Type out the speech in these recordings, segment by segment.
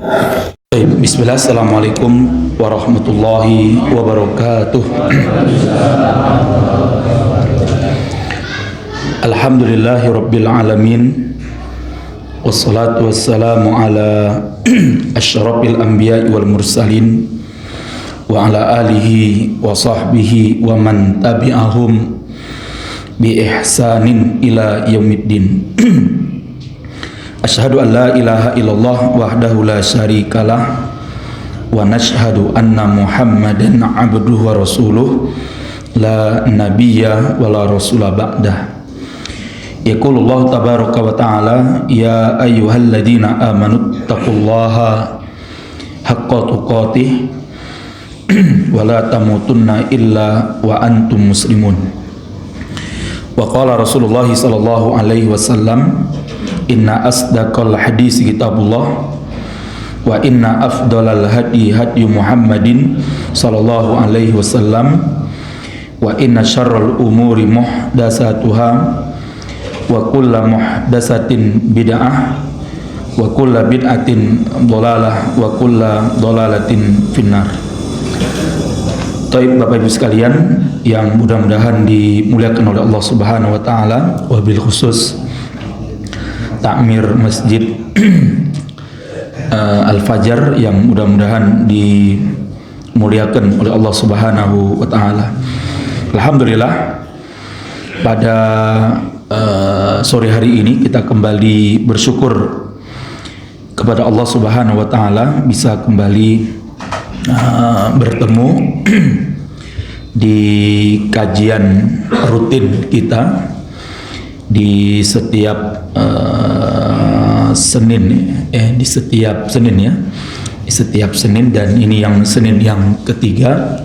Bismillah, assalamualaikum warahmatullahi wabarakatuh. Alhamdulillahi rabbil alamin, wassalatu wassalamu ala asyrafil anbiya'i wal mursalin wa ala alihi wa sahbihi wa man tabi'ahum bi ihsanin ila yaumiddin. Asyhadu an la ilaha illallah wahdahu la syarikalah wa nashhadu anna Muhammadan abduhu wa rasuluh la nabiyya wa la rasula ba'dah. Yaqulullahu tabaraka wa ta'ala ya ayyuhalladzina amanu taqullaha haqqa tuqatih wa la tamutunna illa wa antum muslimun. Wa qala Rasulullah sallallahu alaihi wasallam inna asdaqal hadis kitabullah wa inna afdalal hadi hadi Muhammadin sallallahu alaihi wasallam wa inna syarrul umuri muhdatsatuha wa kullu muhdatsatin bid'ah wa kullu bid'atin dhalalah wa kullu dhalalatin finnar. Baik Bapak Ibu sekalian yang mudah-mudahan dimuliakan oleh Allah Subhanahu wa taala, wabil khusus takmir Masjid Al-Fajar yang mudah-mudahan dimuliakan oleh Allah Subhanahu wa taala. Alhamdulillah, pada sore hari ini kita kembali bersyukur kepada Allah Subhanahu wa taala bisa kembali bertemu di kajian rutin kita di setiap Senin, di setiap Senin ya, di setiap Senin, dan ini yang Senin yang ketiga.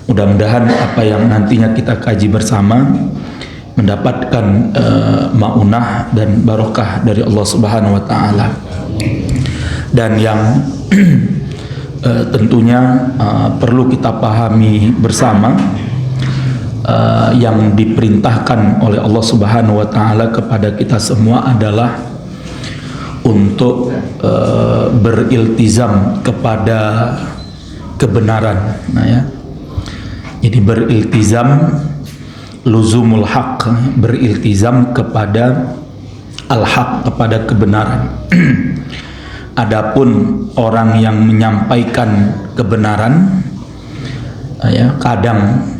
Mudah-mudahan apa yang nantinya kita kaji bersama mendapatkan maunah dan barokah dari Allah Subhanahu wa taala. Dan yang tentunya perlu kita pahami bersama, yang diperintahkan oleh Allah Subhanahu wa taala kepada kita semua adalah untuk beriltizam kepada kebenaran. Nah ya. Jadi beriltizam luzumul haq, beriltizam kepada al-haq, kepada kebenaran. Adapun orang yang menyampaikan kebenaran, ya, kadang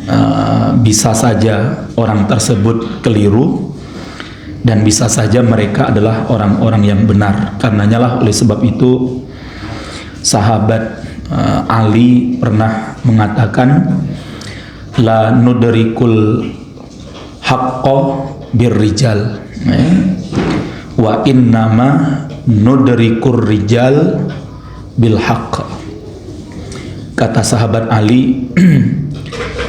bisa saja orang tersebut keliru dan bisa saja mereka adalah orang-orang yang benar. Karenanya lah, oleh sebab itu sahabat Ali pernah mengatakan la nudrikul haqqo birrijal, wa innama nudrikur rijal bil haqq. Kata sahabat Ali,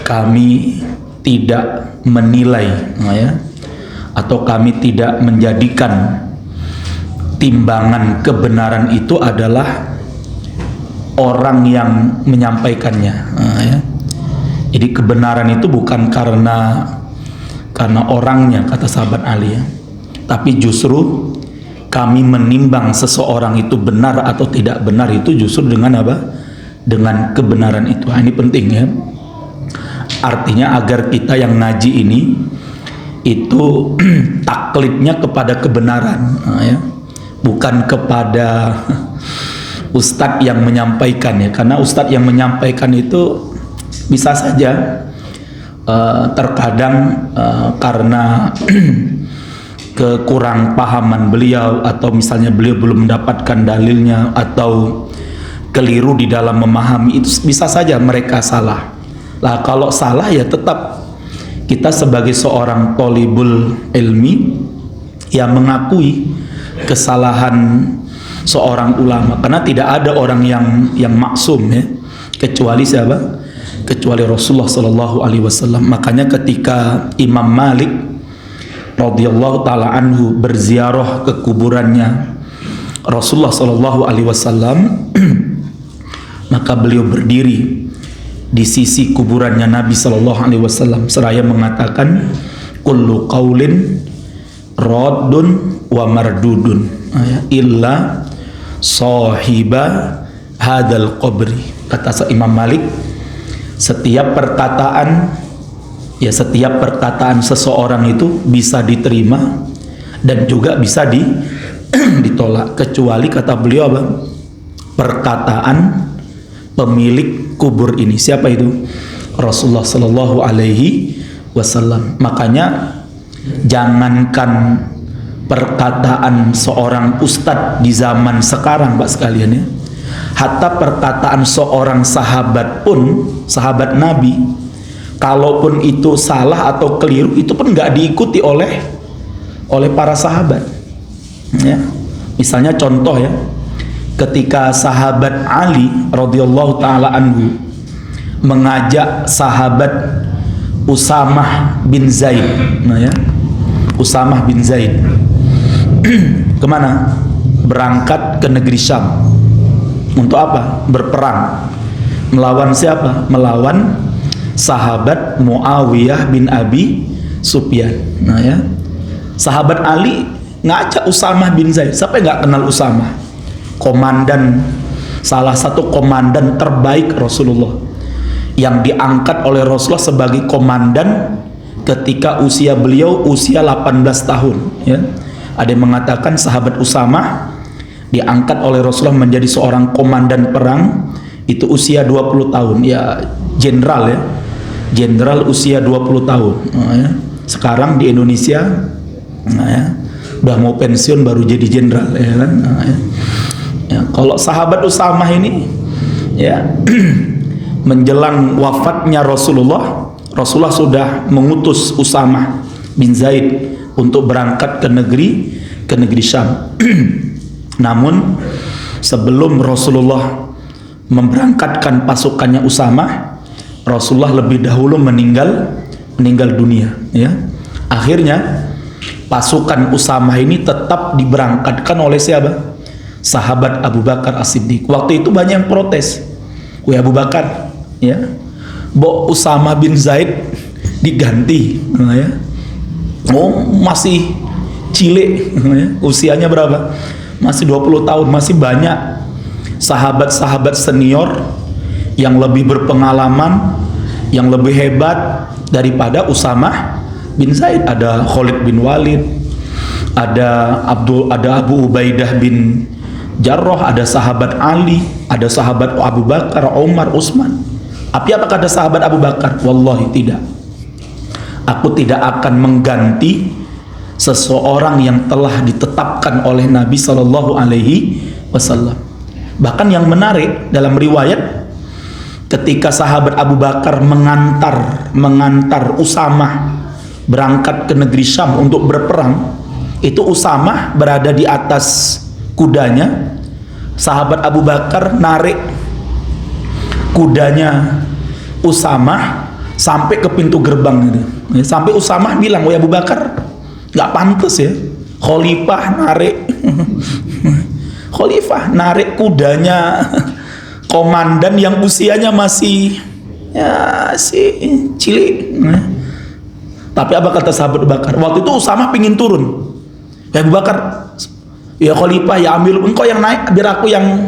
kami tidak menilai, ya, atau kami tidak menjadikan timbangan kebenaran itu adalah orang yang menyampaikannya, ya. Jadi kebenaran itu bukan karena orangnya, kata sahabat Ali, ya, tapi justru kami menimbang seseorang itu benar atau tidak benar itu justru dengan apa? Dengan kebenaran itu. Ini penting ya. Artinya agar kita yang ngaji ini itu taklidnya kepada kebenaran, ya, bukan kepada ustadz yang menyampaikan, ya. Karena ustadz yang menyampaikan itu bisa saja terkadang karena kekurang pahaman beliau, atau misalnya beliau belum mendapatkan dalilnya, atau keliru di dalam memahami, itu bisa saja mereka salah. Lah kalau salah ya tetap kita sebagai seorang thalibul ilmi yang mengakui kesalahan seorang ulama, karena tidak ada orang yang maksum, ya, kecuali siapa? Kecuali Rasulullah sallallahu alaihi wasallam. Makanya ketika Imam Malik radhiyallahu taala anhu berziarah ke kuburannya Rasulullah sallallahu alaihi wasallam, maka beliau berdiri di sisi kuburannya Nabi sallallahu alaihi wasallam seraya mengatakan kullu qaulin raddun wa mardudun illa sahiba hadal qabri. Kata Imam Malik, setiap perkataan seseorang itu bisa diterima dan juga bisa ditolak, kecuali kata beliau apa? Perkataan pemilik kubur ini. Siapa itu? Rasulullah Sallallahu Alaihi Wasallam. Makanya jangankan perkataan seorang ustadz di zaman sekarang, Pak sekalian ya, hatta perkataan seorang sahabat pun, sahabat Nabi, kalaupun itu salah atau keliru, itu pun nggak diikuti oleh para sahabat ya. Misalnya contoh ya, ketika sahabat Ali radhiyallahu taala anhu mengajak sahabat Usamah bin Zaid, nah ya, Usamah bin Zaid kemana? Berangkat ke negeri Syam. Untuk apa? Berperang. Melawan siapa? Melawan sahabat Muawiyah bin Abi Sufyan. Nah ya, sahabat Ali ngajak Usamah bin Zaid. Siapa yang nggak kenal Usamah? Komandan, salah satu komandan terbaik Rasulullah, yang diangkat oleh Rasulullah sebagai komandan ketika usia beliau usia 18 tahun ya. Ada yang mengatakan sahabat Usamah diangkat oleh Rasulullah menjadi seorang komandan perang itu usia 20 tahun ya, jenderal ya, jenderal usia 20 tahun. Nah, ya. Sekarang di Indonesia nah, ya, udah mau pensiun baru jadi jenderal ya kan. Nah, ya. Ya, kalau sahabat Usamah ini ya menjelang wafatnya Rasulullah sudah mengutus Usamah bin Zaid untuk berangkat ke negeri Syam. Namun sebelum Rasulullah memberangkatkan pasukannya Usamah, Rasulullah lebih dahulu meninggal dunia ya. Akhirnya pasukan Usamah ini tetap diberangkatkan oleh siapa? Sahabat Abu Bakar As-Siddiq. Waktu itu banyak yang protes. Wahai Abu Bakar ya, Bo Usamah bin Zaid diganti ya. Oh masih cilik ya. Usianya berapa? Masih 20 tahun. Masih banyak sahabat-sahabat senior yang lebih berpengalaman, yang lebih hebat daripada Usamah bin Zaid. Ada Khalid bin Walid, ada Abu Ubaidah bin Jarrah, ada sahabat Ali, ada sahabat Abu Bakar, Umar, Utsman. Tapi apa kata sahabat Abu Bakar? Wallahi tidak. Aku tidak akan mengganti seseorang yang telah ditetapkan oleh Nabi Sallallahu Alaihi Wasallam. Bahkan yang menarik dalam riwayat, ketika sahabat Abu Bakar mengantar Usamah berangkat ke negeri Syam untuk berperang, itu Usamah berada di atas kudanya, sahabat Abu Bakar narik kudanya Usamah sampai ke pintu gerbang gitu. Sampai Usamah bilang, "Wahai Abu Bakar, nggak pantas ya, khalifah narik kudanya komandan yang usianya masih cilik." Tapi apa kata sahabat Abu Bakar? Waktu itu Usamah pingin turun. "Ya Abu Bakar, ya khalifah, ya ambil, engkau yang naik biar aku yang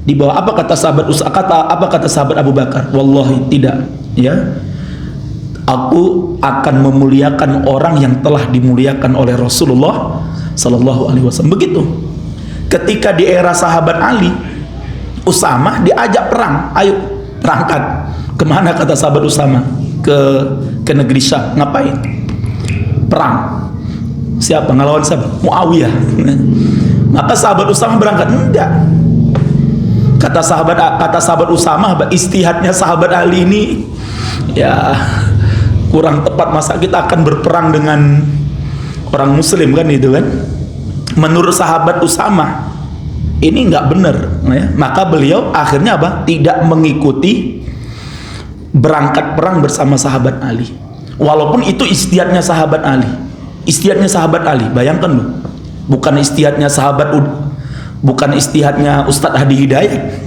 di bawah." Apa kata sahabat Abu Bakar? Wallahi tidak ya, aku akan memuliakan orang yang telah dimuliakan oleh Rasulullah Sallallahu Alaihi Wasallam. Begitu ketika di era sahabat Ali, Usamah diajak perang, ayo berangkat. Kemana kata sahabat Usamah? Ke negeri Syam. Ngapain? Perang. Siapa? Ngelawan siapa? Muawiyah. Maka sahabat Usamah berangkat. Enggak. Kata sahabat Usamah, istihadnya sahabat Ali ini ya kurang tepat. Masa kita akan berperang dengan orang muslim kan, itu kan? Menurut sahabat Usamah ini nggak benar ya. Maka beliau akhirnya apa? Tidak mengikuti berangkat perang bersama sahabat Ali. Walaupun itu istihadnya sahabat Ali. Istihadnya sahabat Ali, bayangkan loh. Bukan istihadnya Ustadz Hadi Hidayat.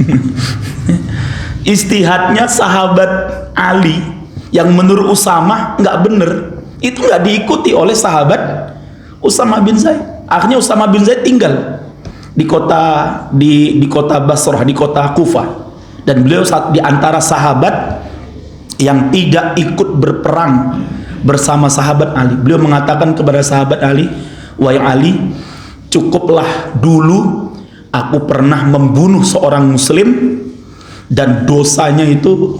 Istihadnya sahabat Ali yang menurut Usamah nggak bener, itu nggak diikuti oleh sahabat Usamah bin Zaid. Akhirnya Usamah bin Zaid tinggal di kota Basrah, di kota Kufah, dan beliau di antara sahabat yang tidak ikut berperang bersama sahabat Ali. Beliau mengatakan kepada sahabat Ali, "Wahai Ali, cukuplah dulu aku pernah membunuh seorang muslim dan dosanya itu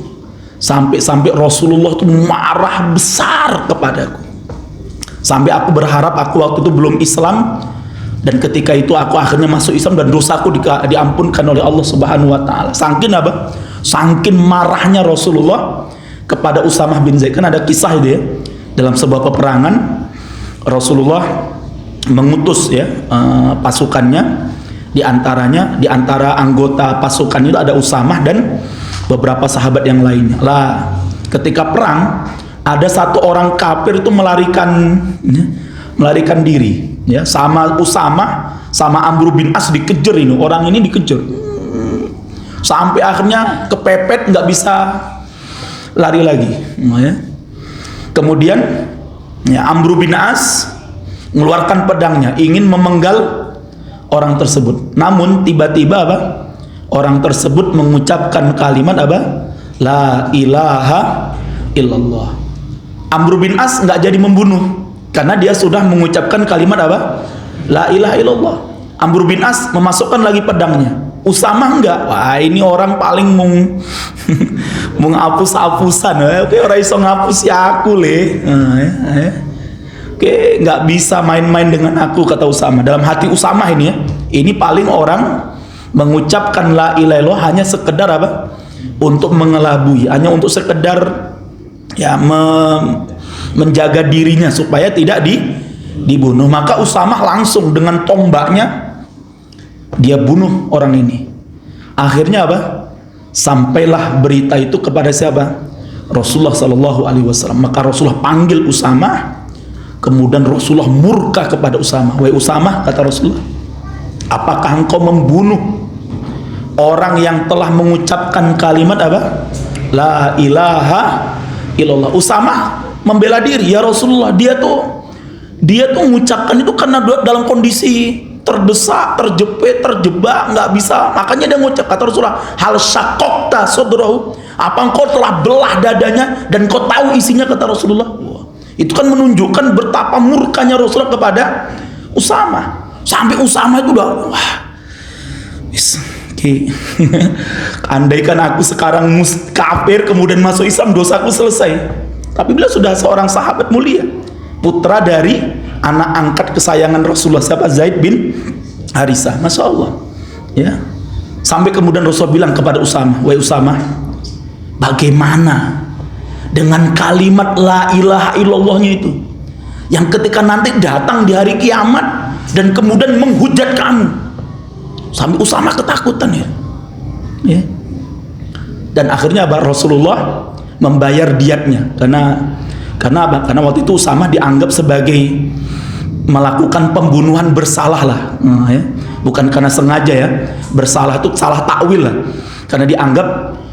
sampai Rasulullah itu marah besar kepadaku. Sampai aku berharap, aku waktu itu belum Islam, dan ketika itu aku akhirnya masuk Islam dan dosaku diampunkan oleh Allah Subhanahu wa taala." Saking apa? Saking marahnya Rasulullah kepada Usamah bin Zaid. Kan ada kisah itu ya, dalam sebuah peperangan Rasulullah mengutus ya pasukannya, di antara anggota pasukan itu ada Usamah dan beberapa sahabat yang lainnya. Lah, ketika perang ada satu orang kafir itu melarikan diri ya, sama Usamah sama Amr bin As dikejar, ini orang ini dikejar sampai akhirnya kepepet, nggak bisa lari lagi ya. Kemudian ya, Amr bin As mengeluarkan pedangnya ingin memenggal orang tersebut, namun tiba-tiba apa, orang tersebut mengucapkan kalimat apa, la ilaha illallah. Amr bin As nggak jadi membunuh karena dia sudah mengucapkan kalimat apa, la ilaha illallah. Amr bin As memasukkan lagi pedangnya, Usamah enggak. Wah, ini orang paling menghapus-hapusan. Oke, orang iso ngapus ya aku le. Oke, nggak bisa main-main dengan aku, kata Usamah. Dalam hati Usamah ini ya, ini paling orang mengucapkan la ilaha illallah hanya sekedar apa? Untuk mengelabui, hanya untuk sekedar ya menjaga dirinya supaya tidak dibunuh. Maka Usamah langsung dengan tombaknya dia bunuh orang ini. Akhirnya apa? Sampailah berita itu kepada siapa? Rasulullah Sallallahu Alaihi Wasallam. Maka Rasulullah panggil Usamah. Kemudian Rasulullah murka kepada Usamah. Wahai Usamah, kata Rasulullah, apakah engkau membunuh orang yang telah mengucapkan kalimat apa? La ilaha illallah. Usamah membela diri, ya Rasulullah, dia tuh mengucapkan itu karena dalam kondisi terdesak, terjebak, nggak bisa, makanya dia ngucap. Kata Rasulullah, hal syakokta sodrahu, apa engkau telah belah dadanya dan kau tahu isinya, kata Rasulullah. Wah, itu kan menunjukkan betapa murkanya Rasulullah kepada Usamah, sampai Usamah itu udah wah, andaikan aku sekarang kafir kemudian masuk Islam, dosaku selesai. Tapi beliau sudah seorang sahabat mulia, putra dari anak angkat kesayangan Rasulullah, siapa? Zaid bin Harisah. Masya Allah ya. Sampai kemudian Rasulullah bilang kepada Usamah, wahai Usamah, bagaimana dengan kalimat la ilaha illallahnya itu, yang ketika nanti datang di hari kiamat dan kemudian menghujat kamu. Sampai Usamah ketakutan ya. Dan akhirnya Rasulullah membayar diatnya karena apa? Karena waktu itu Usamah dianggap sebagai melakukan pembunuhan bersalah lah, ya. Bukan karena sengaja ya, bersalah itu salah takwil lah, karena dianggap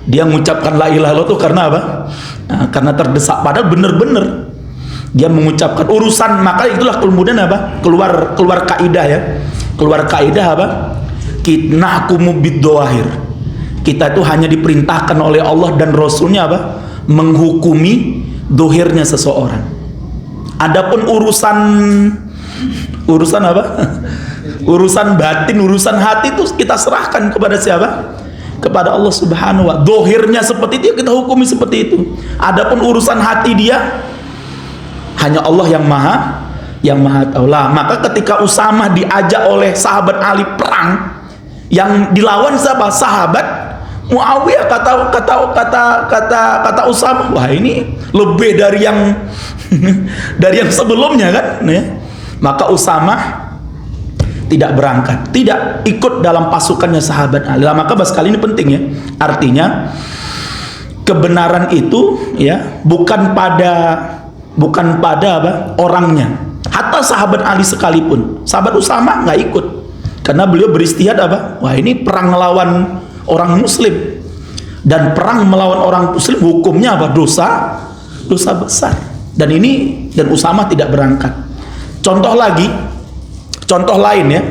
dia mengucapkan la ilaha illallah itu karena apa? Nah, karena terdesak, padahal bener-bener dia mengucapkan urusan. Maka itulah kemudian apa? keluar kaidah ya, keluar kaidah apa? Nahkumu bid-dhawahir. Kita itu hanya diperintahkan oleh Allah dan Rasulnya apa? Menghukumi dohirnya seseorang. Adapun urusan apa? Urusan batin, urusan hati itu kita serahkan kepada siapa? Kepada Allah Subhanahu wa. Dohirnya seperti itu kita hukumi seperti itu. Adapun urusan hati dia hanya Allah yang maha tahu lah. Maka ketika Usamah diajak oleh sahabat Ali perang, yang dilawan siapa? Sahabat Muawiyah. Kata Usamah, wah ini lebih dari yang dari yang sebelumnya kan ya. Maka Usamah tidak berangkat, tidak ikut dalam pasukannya sahabat Ali. Maka bahas kali ini penting ya. Artinya kebenaran itu ya bukan pada apa? Orangnya. Hatta sahabat Ali sekalipun, sahabat Usamah nggak ikut karena beliau beristihad apa? Wah ini perang melawan orang Muslim, dan perang melawan orang Muslim hukumnya apa? Dosa besar. Dan Usamah tidak berangkat. Contoh lain ya,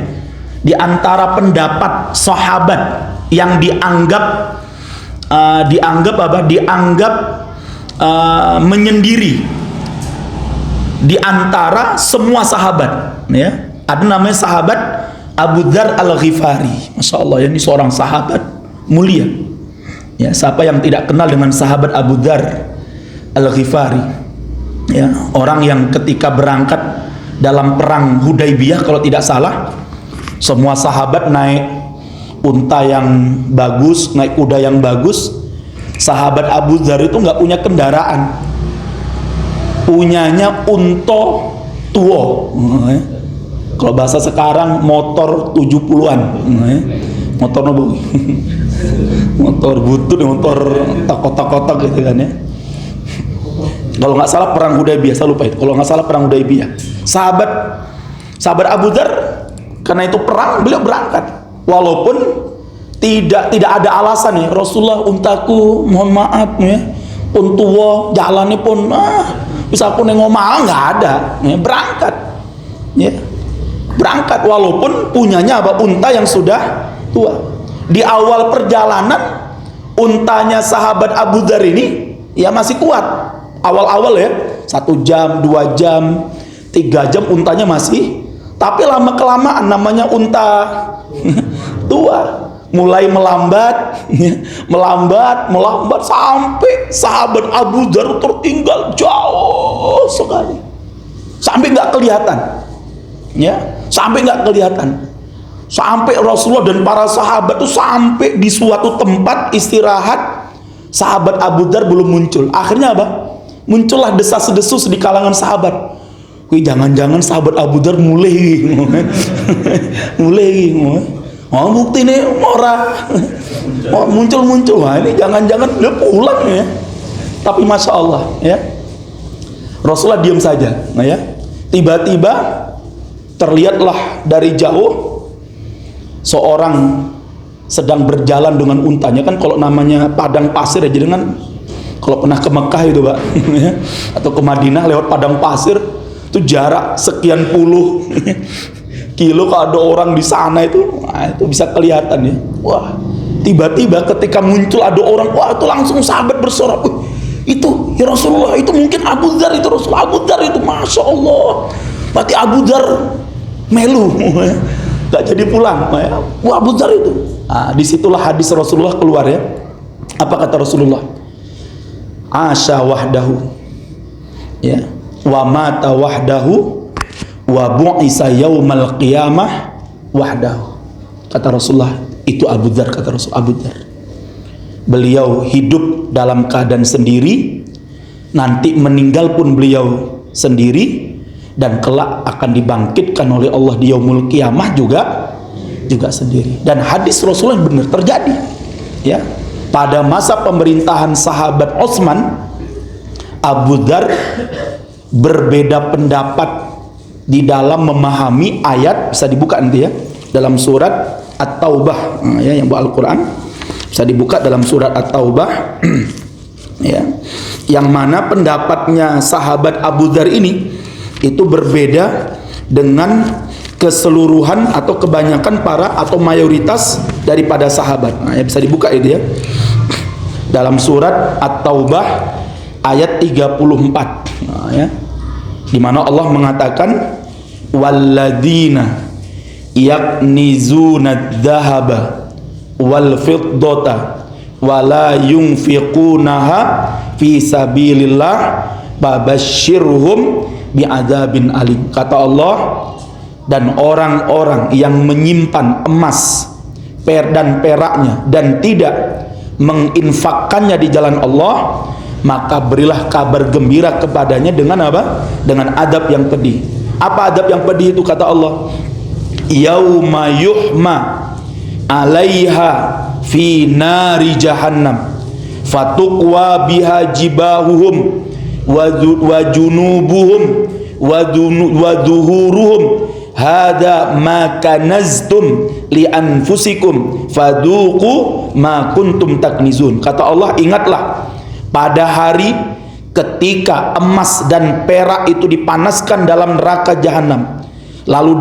di antara pendapat sahabat yang dianggap menyendiri di antara semua sahabat, ya. Ada namanya sahabat Abu Dzar Al-Ghifari. Masya Allah, ini seorang sahabat mulia, ya. Siapa yang tidak kenal dengan sahabat Abu Dzar Al-Ghifari, ya, orang yang ketika berangkat dalam perang Hudaybiyah kalau tidak salah, semua sahabat naik unta yang bagus, naik kuda yang bagus. Sahabat Abu Dzar itu nggak punya kendaraan, punyanya unta tua. Kalau bahasa sekarang motor 70-an, motor nopo, motor butut, motor kotak-kotak gitu kan, ya. Kalau nggak salah perang Hudaybiyah, saya lupa itu. Kalau nggak salah perang Hudaybiyah, sahabat Abu Dzar, karena itu perang, beliau berangkat. Walaupun tidak ada alasan, ya. Rasulullah, untaku mohon maaf, ya, pun tua, jalannya pun bisa aku nengomah, nggak ada, ya. Berangkat, ya. Berangkat walaupun punyanya unta yang sudah tua. Di awal perjalanan untanya sahabat Abu Dzar ini ya masih kuat. Awal-awal, ya, 1 jam, 2 jam, 3 jam untanya masih. Tapi lama kelamaan namanya unta tua mulai melambat, melambat sampai sahabat Abu Dzar tertinggal jauh sekali, sampai nggak kelihatan, ya, sampai nggak kelihatan. Sampai Rasulullah dan para sahabat itu sampai di suatu tempat istirahat, sahabat Abu Dzar belum muncul. Akhirnya apa? Muncullah desas-desus di kalangan sahabat. Wih, jangan-jangan sahabat Abu Dzar mulai oh, bukti nih orang muncul. Wah, ini jangan-jangan dia pulang, ya. Tapi masya Allah, ya, Rasulullah diam saja, ya. Tiba-tiba terlihatlah dari jauh seorang sedang berjalan dengan untanya. Kan kalau namanya padang pasir, ya, jadi kan kalau pernah ke Mekah itu, Pak, atau ke Madinah lewat padang pasir itu jarak sekian puluh kilo, kalau ada orang di sana itu, itu bisa kelihatan, ya. Wah, tiba-tiba ketika muncul ada orang, wah, itu langsung sahabat bersorak, itu ya Rasulullah, itu mungkin Abu Dzar, itu Rasulullah, Abu Dzar itu, masya Allah, berarti Abu Dzar melu, gak jadi pulang, ya. Wah, Abu Dzar itu. Disitulah hadis Rasulullah keluar, ya. Apa kata Rasulullah? Asya wahdahu, ya, wa mata wahdahu, wa bu'isa yaumal qiyamah wahdahu. Kata Rasulullah, itu Abu Dzar, kata Rasul. Abu Dzar, beliau hidup dalam keadaan sendiri, nanti meninggal pun beliau sendiri, dan kelak akan dibangkitkan oleh Allah di yaumul qiyamah juga sendiri. Dan hadis Rasulullah benar terjadi, ya. Pada masa pemerintahan sahabat Utsman, Abu Dzar berbeda pendapat di dalam memahami ayat. Bisa dibuka nanti, ya, dalam surat At-Taubah, ya, yang Al-Quran bisa dibuka dalam surat At-Taubah, ya, yang mana pendapatnya sahabat Abu Dzar ini itu berbeda dengan keseluruhan atau kebanyakan para atau mayoritas daripada sahabat. Ya, bisa dibuka itu, ya, dalam surat At-Taubah ayat 34, ya, di mana Allah mengatakan walladzina yaknizuna dzahaba wal fiddata wala yunfiqunaha fi sabilillah babashshirhum bi'adzabin alim. Kata Allah, dan orang-orang yang menyimpan emas dan peraknya dan tidak menginfakkannya di jalan Allah, maka berilah kabar gembira kepadanya dengan apa? Dengan adab yang pedih. Apa adab yang pedih itu? Kata Allah, yauma yuhma alaiha fi nari jahannam fatuqwa biha jibahuhum wa junubuhum wa duhuruhum hada ma kanaztum li anfusikum faduqu ma kuntum taknizun. Kata Allah, ingatlah pada hari ketika emas dan perak itu dipanaskan dalam neraka jahanam, Lalu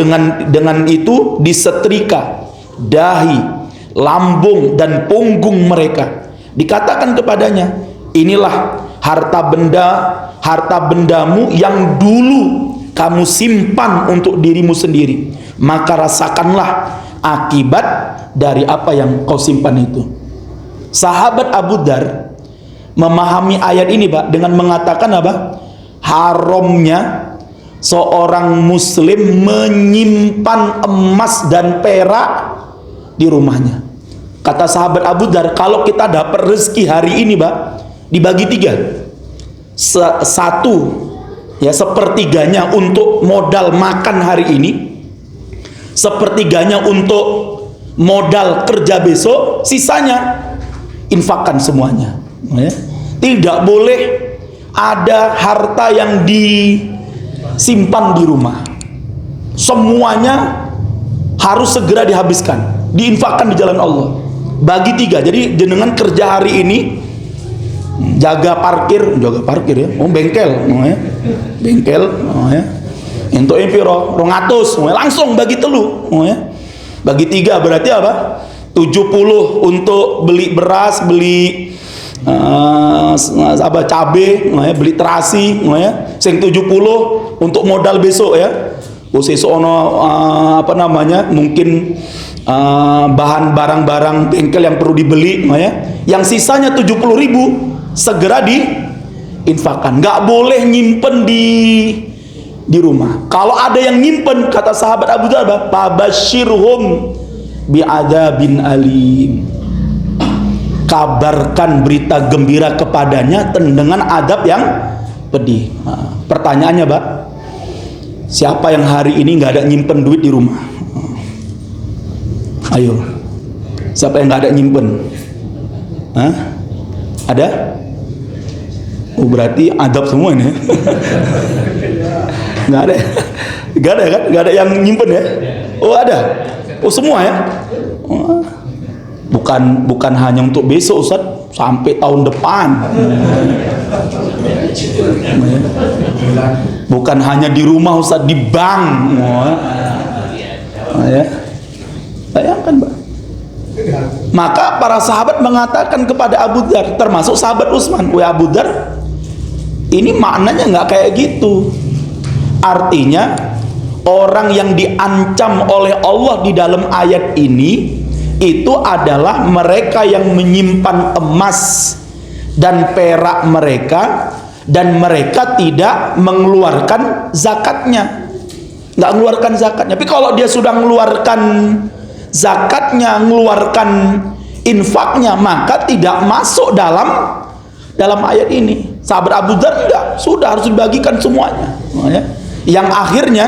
dengan itu disetrika dahi, lambung dan punggung mereka. Dikatakan kepadanya, inilah harta bendamu yang dulu kamu simpan untuk dirimu sendiri, maka rasakanlah akibat dari apa yang kau simpan itu. Sahabat Abu Dzar memahami ayat ini, Pak, dengan mengatakan apa? Haramnya seorang muslim menyimpan emas dan perak di rumahnya. Kata sahabat Abu Dzar, kalau kita dapat rezeki hari ini, Pak, dibagi 3. Satu, ya, sepertiganya untuk modal makan hari ini, sepertiganya untuk modal kerja besok, sisanya infakkan semuanya, ya. Tidak boleh ada harta yang disimpan di rumah. Semuanya harus segera dihabiskan, diinfakkan di jalan Allah. Bagi 3. Jadi jenengan kerja hari ini, jaga parkir ya, bengkel, ya. Bengkel, ya. Untuk piro 200, langsung bagi telu, ya. Bagi 3 berarti apa? 70 untuk beli beras, beli cabe, ya, beli terasi, ya. Sing 70 untuk modal besok, ya. Sesuk ono mungkin bahan barang-barang bengkel yang perlu dibeli, ya. Yang sisanya 70.000 segera diinfakkan. Nggak boleh nyimpen di rumah. Kalau ada yang nyimpen, kata sahabat Abu Dzar, "Fabashirhum bi'adzabin alim." Kabarkan berita gembira kepadanya dengan adab yang pedih. Nah, pertanyaannya, Pak, siapa yang hari ini nggak ada nyimpen duit di rumah? Ayo, siapa yang nggak ada nyimpen? Hah? Ada? Oh, berarti adab semua ini. Nggak ada, nggak ada kan? Nggak ada yang nyimpen, ya? Oh, ada. Oh, semua, ya? Oh. Bukan hanya untuk besok, Ustaz, sampai tahun depan. Bukan hanya di rumah, Ustaz, di bank. Ya. Bayangkan, Pak. Maka para sahabat mengatakan kepada Abu Dzar, termasuk sahabat Utsman, "Wahai Abu Dzar, ini maknanya nggak kayak gitu." Artinya orang yang diancam oleh Allah di dalam ayat ini itu adalah mereka yang menyimpan emas dan perak mereka, dan mereka tidak mengeluarkan zakatnya, nggak mengeluarkan zakatnya. Tapi kalau dia sudah mengeluarkan zakatnya, mengeluarkan infaknya, maka tidak masuk dalam ayat ini. Sahabat Abu Dzar enggak, sudah harus dibagikan semuanya, ya. Yang akhirnya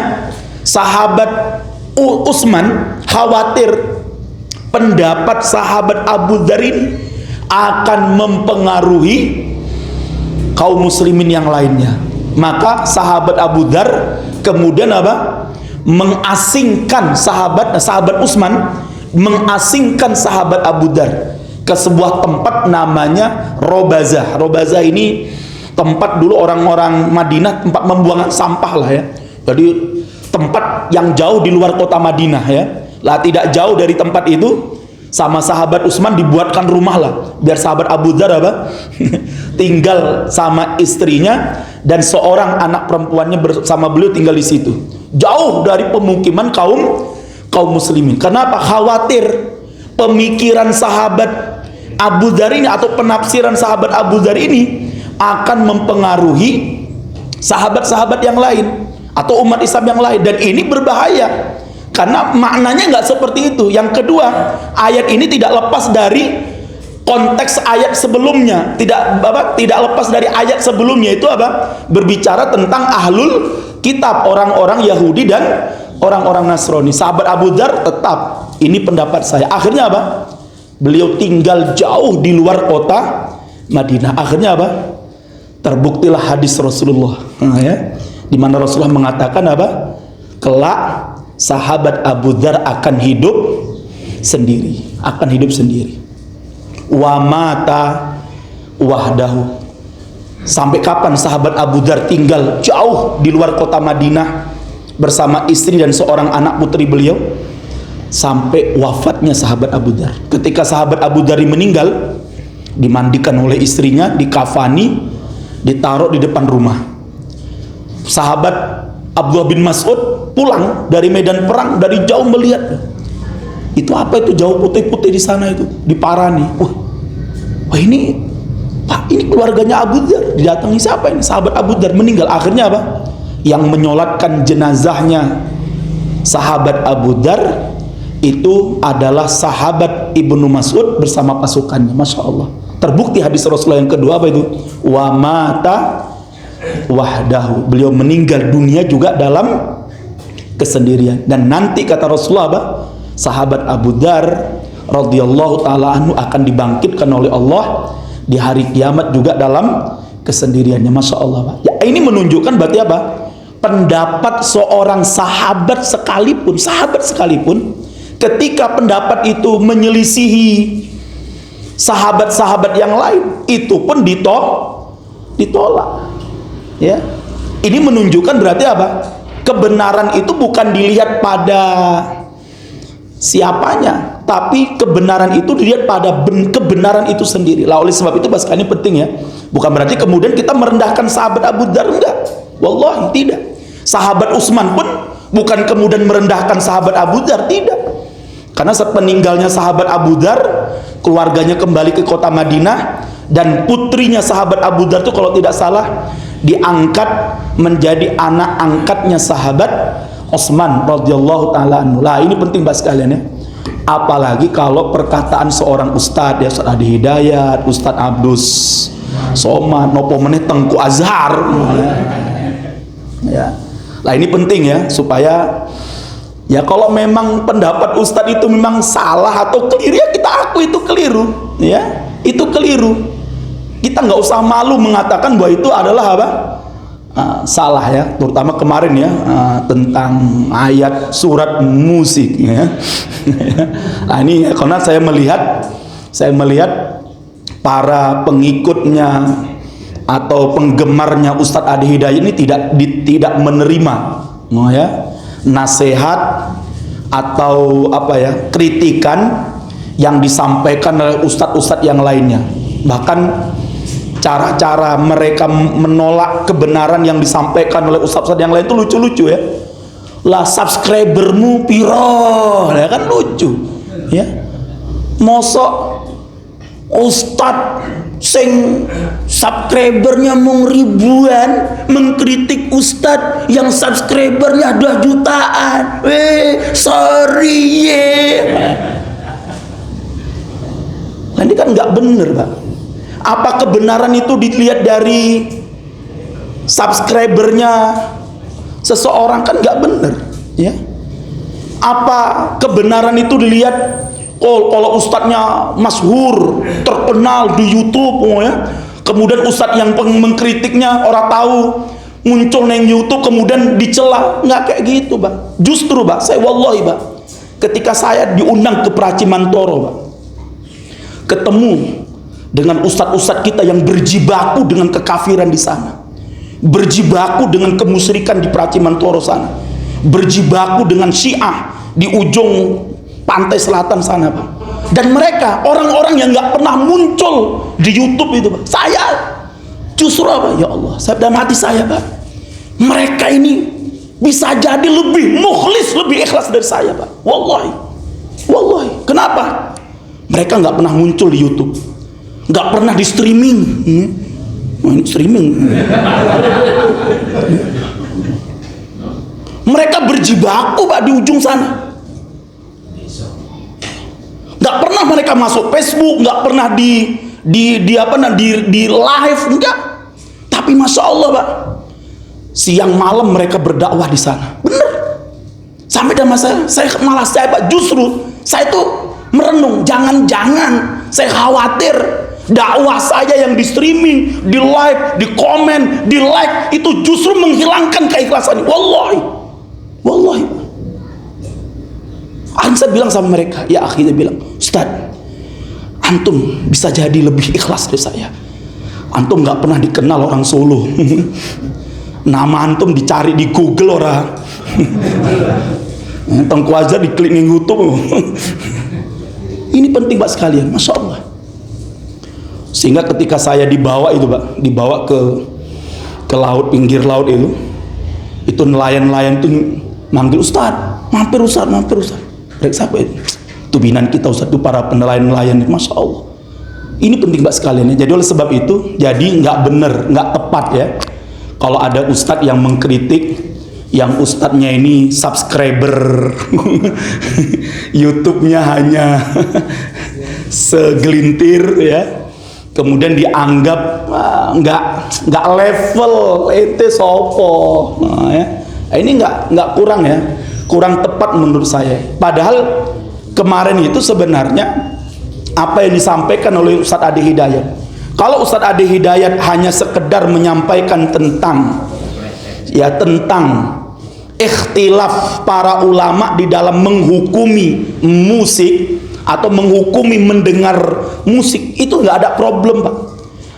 sahabat Utsman khawatir pendapat sahabat Abu Dzar ini akan mempengaruhi kaum muslimin yang lainnya. Maka sahabat Abu Dzar kemudian apa? Mengasingkan sahabat Utsman, mengasingkan sahabat Abu Dzar ke sebuah tempat namanya Robazah. Robazah ini tempat dulu orang-orang Madinah, tempat membuang sampah lah, ya. Jadi tempat yang jauh di luar kota Madinah, ya. Lah tidak jauh dari tempat itu sama sahabat Utsman dibuatkan rumah lah, biar sahabat Abu Dzar apa? tinggal sama istrinya dan seorang anak perempuannya bersama beliau tinggal di situ. Jauh dari pemukiman kaum muslimin. Kenapa? Khawatir pemikiran sahabat Abu Dzar ini atau penafsiran sahabat Abu Dzar ini akan mempengaruhi sahabat-sahabat yang lain atau umat Islam yang lain, dan ini berbahaya karena maknanya nggak seperti itu. Yang kedua, ayat ini tidak lepas dari konteks ayat sebelumnya, tidak lepas dari ayat sebelumnya itu apa? Berbicara tentang ahlul kitab, orang-orang Yahudi dan orang-orang Nasrani. Sahabat Abu Dzar tetap, ini pendapat saya. Akhirnya apa? Beliau tinggal jauh di luar kota Madinah. Akhirnya apa? Terbuktilah hadis Rasulullah, ya, di mana Rasulullah mengatakan apa? Kelak sahabat Abu Dzar akan hidup sendiri, Wa mata wahdahu. Sampai kapan sahabat Abu Dzar tinggal jauh di luar kota Madinah? bersama istri dan seorang anak putri beliau sampai wafatnya sahabat Abu Dzar. Ketika sahabat Abu Dzar meninggal, dimandikan oleh istrinya, dikafani, ditaruh di depan rumah. Sahabat Abdullah bin Mas'ud pulang dari medan perang, dari jauh melihat, itu apa itu jauh putih-putih di sana itu, diparani. Wah ini Pak, ini keluarganya Abu Dzar. Didatangi siapa ini? Sahabat Abu Dzar meninggal. Akhirnya apa? Yang menyolatkan jenazahnya sahabat Abu Dzar itu adalah sahabat Ibnu Mas'ud bersama pasukannya. Masya Allah. Terbukti hadis Rasulullah yang kedua apa itu? Wa mata wahdahu. Beliau meninggal dunia juga dalam kesendirian. Dan nanti kata Rasulullah apa? Sahabat Abu Dzar radhiyallahu taala anhu akan dibangkitkan oleh Allah di hari kiamat juga dalam kesendiriannya. Masya Allah, Pak. Ya, ini menunjukkan berarti apa? Pendapat seorang sahabat sekalipun, ketika pendapat itu menyelisihi sahabat-sahabat yang lain, itu pun ditolak. Ya, ini menunjukkan berarti apa? Kebenaran itu bukan dilihat pada siapanya, tapi kebenaran itu dilihat pada kebenaran itu sendiri. Lah oleh sebab itu ini penting ya. Bukan berarti kemudian kita merendahkan sahabat Abu Dzar, enggak. Wallahi tidak. Sahabat Utsman pun bukan kemudian merendahkan sahabat Abu Dzar, tidak. Karena saat meninggalnya sahabat Abu Dzar, keluarganya kembali ke kota Madinah, dan putrinya sahabat Abu Dzar itu kalau tidak salah diangkat menjadi anak angkatnya sahabat Utsman radhiyallahu taala anhu. Lah ini penting bahas sekalian ya. Apalagi kalau perkataan seorang ustadz, ya Ustadz Adi Hidayat, Ustadz Abdus Somad, nopo meneh Tengku Azhar. Ya. Lah ini penting ya, supaya ya kalau memang pendapat ustadz itu memang salah atau keliru, ya kita akui itu keliru, ya. Itu keliru. Kita nggak usah malu mengatakan bahwa itu adalah apa? Salah ya, terutama kemarin ya, tentang ayat surat musik ya. Nah ini karena saya melihat para pengikutnya atau penggemarnya Ustadz Adi Hidayat ini tidak menerima ya nasihat atau apa ya kritikan yang disampaikan oleh ustadz-ustadz yang lainnya. Bahkan cara-cara mereka menolak kebenaran yang disampaikan oleh ustadz-ustadz yang lain itu lucu-lucu ya. Lah subscribermu piro, ya kan lucu ya. Mosok ustadz sing subscribernya mung ribuan mengkritik ustadz yang subscribernya 2 jutaan. Sorry ye. Nah, ini kan nggak bener, Pak. Apa kebenaran itu dilihat dari subscribernya seseorang? Kan nggak bener ya. Apa kebenaran itu dilihat kalau ustadznya masyhur, terkenal di YouTube ya, kemudian ustadz yang mengkritiknya orang tahu, muncul neng YouTube kemudian dicela? Nggak kayak gitu, Pak. Justru, Pak, saya wallahi, Pak, ketika saya diundang ke Pracimantoro, Pak, ketemu dengan ustadz-ustadz kita yang berjibaku dengan kekafiran di sana, berjibaku dengan kemusyrikan di Pracimantoro sana, berjibaku dengan Syiah di ujung pantai selatan sana, Pak. Dan mereka orang-orang yang nggak pernah muncul di YouTube itu, Pak. Saya justru apa? Ya Allah, dalam hati saya, Pak, mereka ini bisa jadi lebih mukhlis, lebih ikhlas dari saya, Pak. Wallahi, wallahi. Kenapa? Mereka nggak pernah muncul di YouTube, nggak pernah di streaming. Ini streaming. Mereka berjibaku, Pak, di ujung sana. Nggak pernah mereka masuk Facebook, nggak pernah di live, enggak. Tapi masya Allah, Pak, siang malam mereka berdakwah di sana. Bener. Sampai dalam saya Pak, justru saya tuh merenung, jangan-jangan saya khawatir dakwah saya yang di streaming, di live, di komen, di like itu justru menghilangkan keikhlasan. Wallahi, wallahi. Saya bilang sama mereka, ya akhirnya bilang, Ustaz, antum bisa jadi lebih ikhlas dari saya. Antum nggak pernah dikenal orang Solo. Nama antum dicari di Google orang. Tengku aja diklik ning YouTube. Ini penting Pak sekalian, Masya Allah. Sehingga ketika saya dibawa itu Pak, dibawa ke laut, pinggir laut itu nelayan-nelayan itu manggil, Ustaz, mampir Ustaz. Mereka siapa itu? Itu binan kita Ustaz, itu para penelayan-nelayan. Masya Allah. Ini penting Pak sekalian ya. Jadi oleh sebab itu, jadi nggak bener, nggak tepat ya kalau ada Ustadz yang mengkritik, yang Ustadznya ini subscriber YouTube-nya hanya segelintir ya, kemudian dianggap nggak level itu sopo. Nah, ya. Ini nggak kurang ya, kurang tepat menurut saya. Padahal kemarin itu sebenarnya apa yang disampaikan oleh Ustadz Adi Hidayat, kalau Ustadz Adi Hidayat hanya sekedar menyampaikan tentang ikhtilaf para ulama di dalam menghukumi musik atau menghukumi mendengar musik, itu nggak ada problem Pak.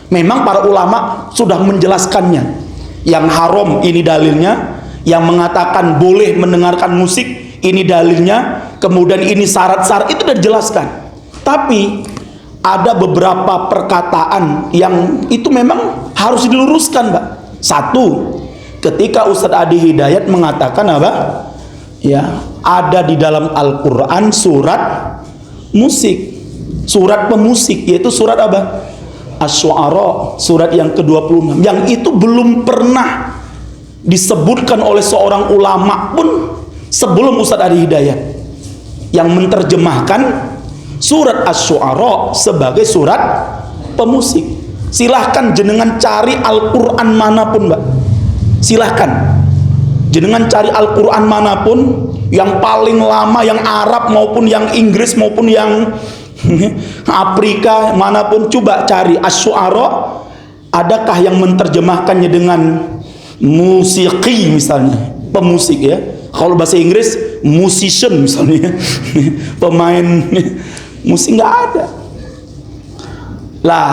Memang para ulama sudah menjelaskannya. Yang haram ini dalilnya, yang mengatakan boleh mendengarkan musik ini dalilnya, kemudian ini syarat-syarat itu sudah dijelaskan. Tapi ada beberapa perkataan yang itu memang harus diluruskan Pak. Satu, ketika Ustadz Adi Hidayat mengatakan apa? Ya, ada di dalam Al-Quran surat musik, surat pemusik, yaitu surat apa? Asy-Syu'ara, surat yang ke-26, yang itu belum pernah disebutkan oleh seorang ulama pun sebelum Ustadz Adi Hidayat, yang menerjemahkan surat Asy-Syu'ara sebagai surat pemusik. Silahkan jenengan cari Al-Quran manapun Mbak, silahkan jenengan cari Al-Quran manapun, yang paling lama, yang Arab maupun yang Inggris maupun yang Afrika manapun, coba cari Asy-Syu'ara, adakah yang menerjemahkannya dengan musiki misalnya, pemusik ya. Kalau bahasa Inggris musician misalnya, pemain musik, nggak ada. Lah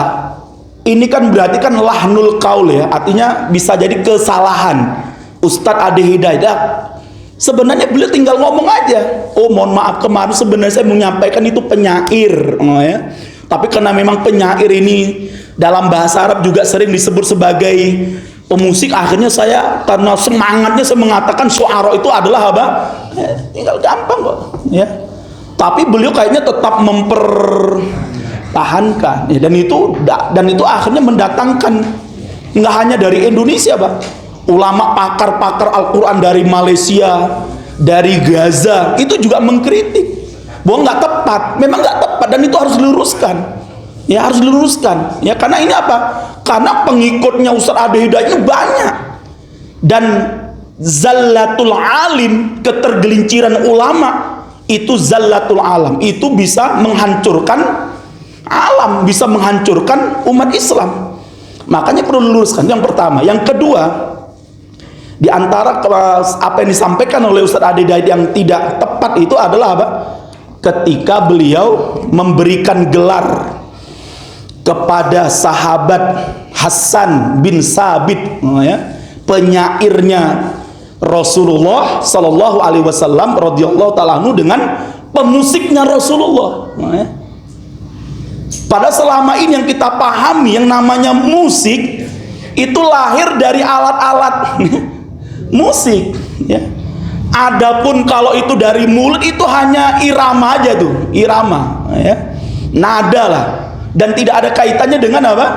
ini kan berarti kan lahnul qaul ya, artinya bisa jadi kesalahan Ustadz Adi Hidayat. Sebenarnya beliau tinggal ngomong aja, oh mohon maaf kemarin sebenarnya saya menyampaikan itu penyair, ya. Tapi karena memang penyair ini dalam bahasa Arab juga sering disebut sebagai pemusik, akhirnya saya karena semangatnya saya mengatakan syu'ara itu adalah apa? Tinggal gampang kok ya. Tapi beliau kayaknya tetap mempertahankan ya, dan itu akhirnya mendatangkan nggak hanya dari Indonesia Pak, ulama pakar-pakar Al-Quran dari Malaysia, dari Gaza itu juga mengkritik bahwa nggak tepat, memang nggak tepat, dan itu harus diluruskan ya, harus diluruskan ya. Karena ini apa? Karena pengikutnya Ustadz Adi Hidayat itu banyak, dan zallatul alim, ketergelinciran ulama itu zallatul alam, itu bisa menghancurkan alam, bisa menghancurkan umat Islam. Makanya perlu diluruskan, yang pertama. Yang kedua, di antara apa yang disampaikan oleh Ustadz Adi Hidayat yang tidak tepat itu adalah apa? Ketika beliau memberikan gelar kepada sahabat Hasan bin Sabit, ya, penyairnya Rasulullah Sallallahu Alaihi Wasallam radhiyallahu ta'ala anhu, dengan pemusiknya Rasulullah, ya. Pada selama ini yang kita pahami yang namanya musik itu lahir dari alat-alat musik ya. Adapun kalau itu dari mulut itu hanya irama aja tuh, irama ya, nada lah, dan tidak ada kaitannya dengan apa?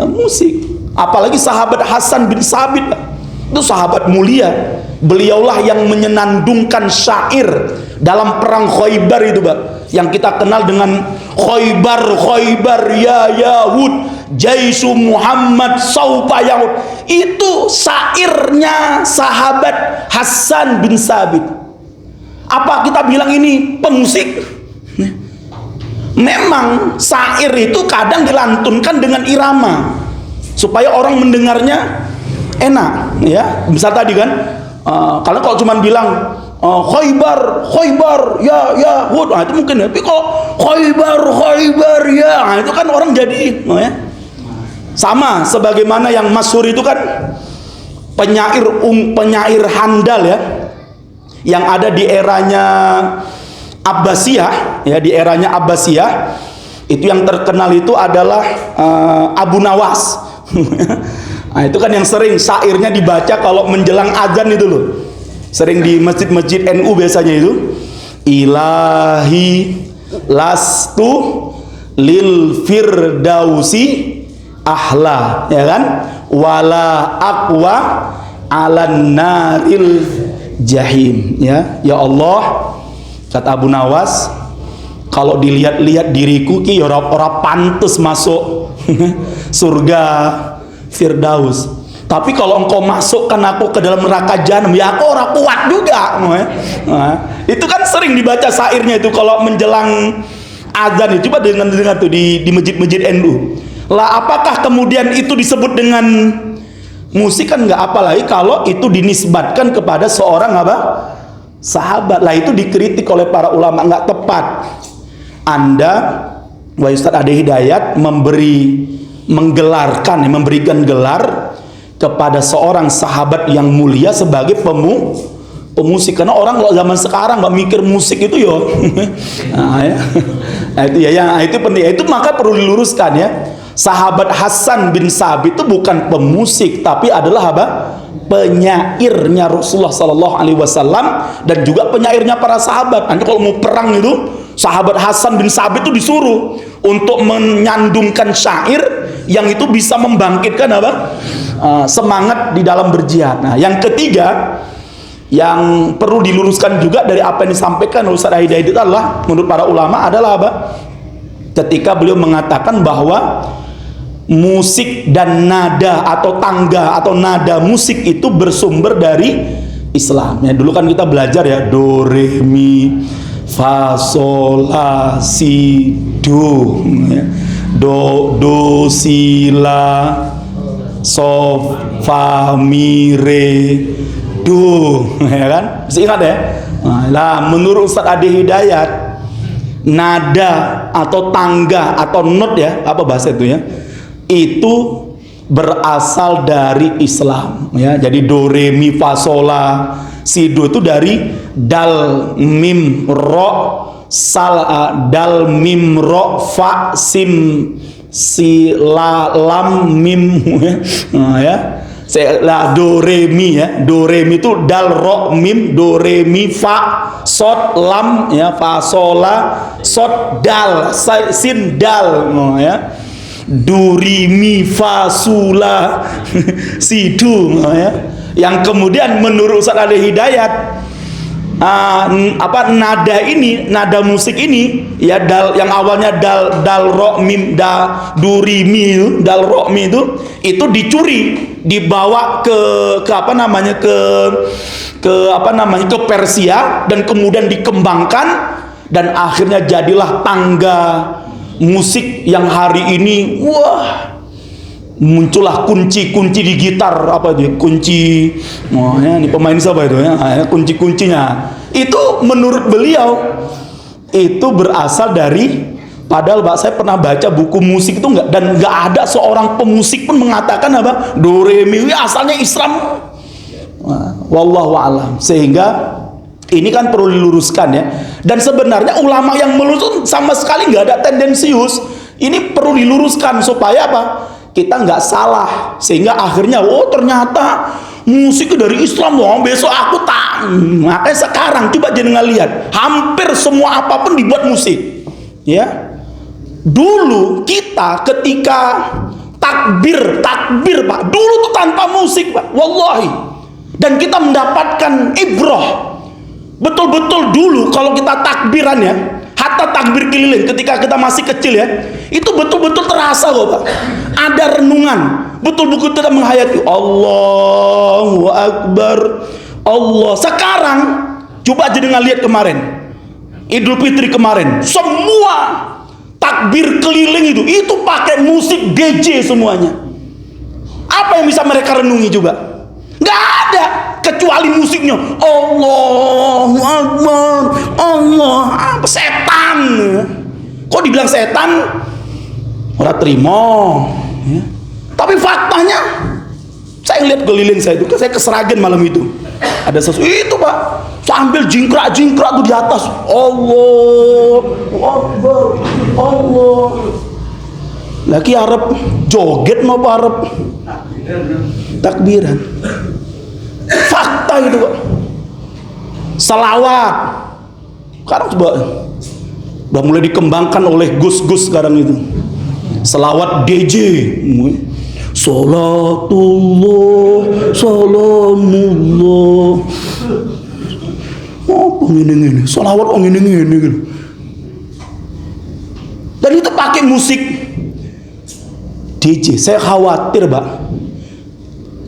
Musik. Apalagi sahabat Hasan bin Sabit itu sahabat mulia, beliaulah yang menyenandungkan syair dalam perang Khaybar itu Pak, yang kita kenal dengan Khaybar ya Yahud Jaisu Muhammad saufa Yahud. Itu syairnya sahabat Hasan bin Sabit. Apa kita bilang ini pemusik? Memang syair itu kadang dilantunkan dengan irama supaya orang mendengarnya enak ya. Misal tadi kan kalau cuma bilang Khaybar ya Yahud, nah, itu mungkin ya. Tapi kalau Khaybar ya, nah, itu kan orang jadi ya. Sama sebagaimana yang masyhur itu kan penyair handal ya, yang ada di eranya Abbasiyah, ya, di eranya Abbasiyah. Itu yang terkenal itu adalah Abu Nawas. Nah, itu kan yang sering syairnya dibaca kalau menjelang azan itu loh. Sering di masjid-masjid NU biasanya itu. Ilahi lastu lil firdausi ahla, ya kan? Wala aqwa alan naril jahim, ya. Ya Allah, kata Abu Nawas, kalau dilihat-lihat diriku ki ora pantes masuk surga Firdaus. Tapi kalau engkau masukkan aku ke dalam neraka jahanam, ya aku ora kuat juga. Nah, itu kan sering dibaca syairnya itu kalau menjelang azan. Coba dengar tuh di masjid-masjid NU. Lah apakah kemudian itu disebut dengan musik? Kan nggak apalagi kalau itu dinisbatkan kepada seorang apa? Sahabat. Lah itu dikritik oleh para ulama, nggak tepat. Anda, wahai Ustaz Ade Hidayat, memberikan gelar kepada seorang sahabat yang mulia sebagai pemusik. Karena orang kalau zaman sekarang nggak mikir musik itu yo. Nah, itu ya, itu penting. Itu maka perlu diluruskan ya. Sahabat Hasan bin Sabit itu bukan pemusik, tapi adalah apa? Penyairnya Rasulullah Sallallahu Alaihi Wasallam dan juga penyairnya para sahabat. Nanti kalau mau perang itu, sahabat Hasan bin Sabit itu disuruh untuk menyandungkan syair yang itu bisa membangkitkan apa? Semangat di dalam berjihad. Nah, yang ketiga yang perlu diluruskan juga dari apa yang disampaikan oleh Ustaz Hidayat itu adalah, menurut para ulama adalah apa? Ketika beliau mengatakan bahwa musik dan nada atau tangga atau nada musik itu bersumber dari Islam. Ya, dulu kan kita belajar ya, do re mi fa sol la si do, ya. Do si la so fa mi re do, ya kan? Bisa ingat ya? Nah, menurut Ustaz Ade Hidayat, nada atau tangga atau not ya, apa bahasa itu ya, itu berasal dari Islam ya. Jadi do re mi fa sol la si do itu dari dal mim ro sal, dal mim ro fa sim si la lam mim ya. Lah do re mi ya, do re mi itu dal ro mim, do re mi fa sod lam ya, fa sol la sod dal sin dal ya. Do ri mi fa sula si do ya. Yang kemudian menurut Ustaz Ade Hidayat, nada ini, nada musik ini ya, dal yang awalnya dal ro mim da do ri mi, dal ro mi itu dicuri, dibawa ke apa namanya, ke Persia dan kemudian dikembangkan dan akhirnya jadilah tangga musik yang hari ini, wah, muncullah kunci-kunci di gitar, apa itu kunci, ya, ini pemain siapa itu ya, kunci-kuncinya itu menurut beliau itu berasal dari, padahal saya pernah baca buku musik itu dan nggak ada seorang pemusik pun mengatakan apa do re mi asalnya Islam. Wallahu a'lam. Sehingga ini kan perlu diluruskan ya. Dan sebenarnya ulama yang meluruskan sama sekali nggak ada tendensius. Ini perlu diluruskan supaya apa? Kita nggak salah. Sehingga akhirnya, oh ternyata musik dari Islam loh. Besok aku tak. Makanya sekarang coba jenengan lihat, hampir semua apapun dibuat musik. Ya. Dulu kita ketika takbir Pak, dulu tuh tanpa musik Pak, wallahi. Dan kita mendapatkan ibrah. Betul-betul dulu kalau kita takbiran ya, hatta takbir keliling ketika kita masih kecil ya, itu betul-betul terasa kok Pak. Ada renungan, betul-betul kita menghayati Allahu Akbar, Allah. Sekarang coba aja dengan lihat kemarin Idul Fitri kemarin, semua takbir keliling itu pakai musik DJ semuanya. Apa yang bisa mereka renungi juga? Nggak ada, kecuali musiknya Allahu Akbar, Allah, apa setan. Kok dibilang setan? Orang terima ya. Tapi faktanya Saya lihat keliling saya itu, saya ke Sragen malam itu. Ada sesuatu itu Pak, sambil jingkrak-jingkrak tuh di atas. Allahu Akbar, Allah. Lagi Arab joget mau Arab takbiran. Fakta itu Pak. Salawat. Sekarang coba udah mulai dikembangkan oleh gus-gus sekarang itu. Selawat DJ. Salatullah, salamullah. Oh, ngene-ngene, selawat ngene-ngene gitu. Dan itu pakai musik DJ. Saya khawatir, Pak,